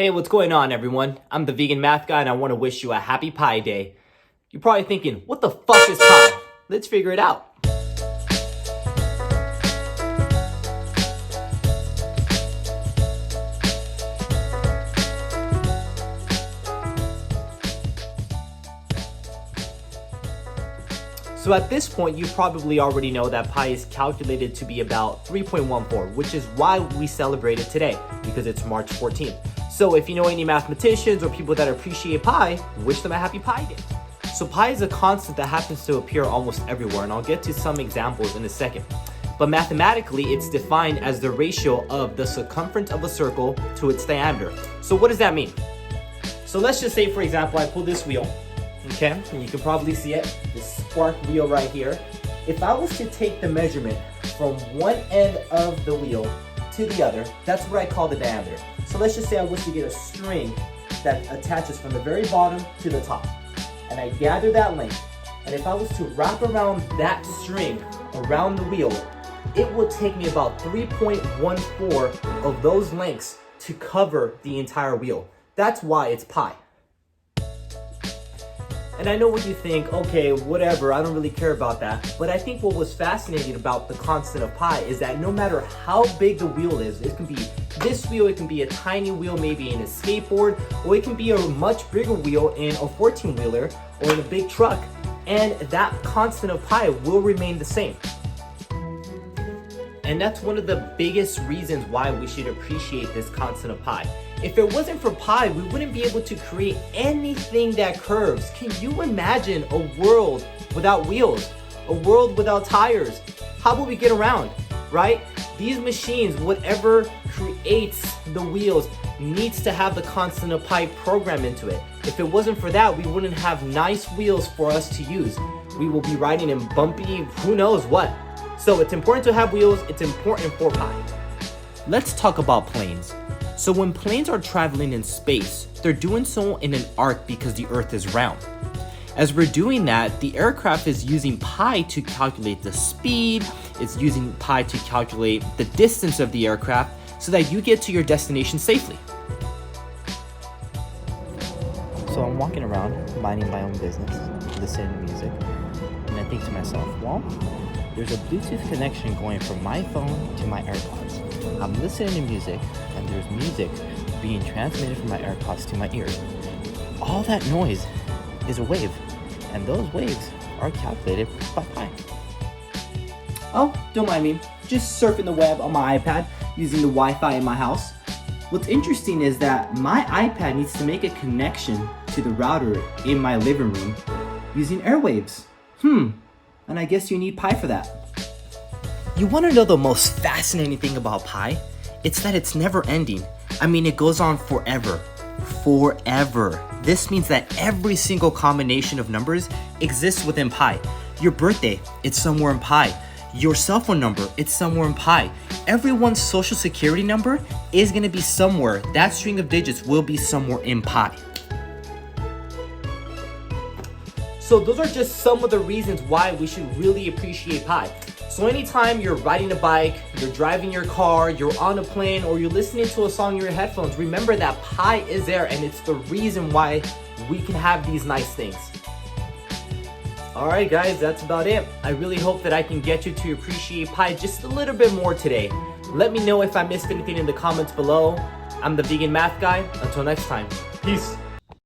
Hey, what's going on, everyone? I'm the vegan math guy and I want to wish you a happy Pi Day. You're probably thinking, what the fuck is pi? Let's figure it out. So at this point, you probably already know that pi is calculated to be about 3.14, which is why we celebrate it today, because it's March 14th. So if you know any mathematicians or people that appreciate pi, wish them a happy Pi Day. So pi is a constant that happens to appear almost everywhere, and I'll get to some examples in a second. But mathematically, it's defined as the ratio of the circumference of a circle to its diameter. So what does that mean? So let's just say, for example, I pull this wheel. Okay, and you can probably see it, this spark wheel right here. If I was to take the measurement from one end of the wheel to the other, that's what I call the diameter. So let's just say I was to get a string that attaches from the very bottom to the top. And I gather that length. And if I was to wrap around that string around the wheel, it would take me about 3.14 of those lengths to cover the entire wheel. That's why it's pi. And I know what you think, okay, whatever, I don't really care about that. But I think what was fascinating about the constant of pi is that no matter how big the wheel is, it can be this wheel, it can be a tiny wheel maybe in a skateboard, or it can be a much bigger wheel in a 14-wheeler or in a big truck, and that constant of pi will remain the same. And that's one of the biggest reasons why we should appreciate this constant of pi. If it wasn't for pi, we wouldn't be able to create anything that curves. Can you imagine a world without wheels? A world without tires? How would we get around, right? These machines, whatever creates the wheels, needs to have the constant of pi programmed into it. If it wasn't for that, we wouldn't have nice wheels for us to use. We will be riding in bumpy, who knows what. So it's important to have wheels, it's important for pi. Let's talk about planes. So when planes are traveling in space, they're doing so in an arc because the Earth is round. As we're doing that, the aircraft is using pi to calculate the speed, it's using pi to calculate the distance of the aircraft so that you get to your destination safely. So I'm walking around, minding my own business, listening to music, and I think to myself, well, there's a Bluetooth connection going from my phone to my AirPods. I'm listening to music, and there's music being transmitted from my AirPods to my ears. All that noise is a wave, and those waves are calculated by pi. Oh, don't mind me. Just surfing the web on my iPad using the Wi-Fi in my house. What's interesting is that my iPad needs to make a connection to the router in my living room using airwaves. And I guess you need pi for that. You want to know the most fascinating thing about pi? It's that it's never ending. I mean, it goes on forever. Forever. This means that every single combination of numbers exists within pi. Your birthday, it's somewhere in pi. Your cell phone number, it's somewhere in pi. Everyone's social security number is going to be somewhere. That string of digits will be somewhere in pi. So those are just some of the reasons why we should really appreciate pi. So anytime you're riding a bike, you're driving your car, you're on a plane, or you're listening to a song in your headphones, remember that pi is there and it's the reason why we can have these nice things. Alright guys, that's about it. I really hope that I can get you to appreciate pi just a little bit more today. Let me know if I missed anything in the comments below. I'm the Vegan Math Guy. Until next time, peace.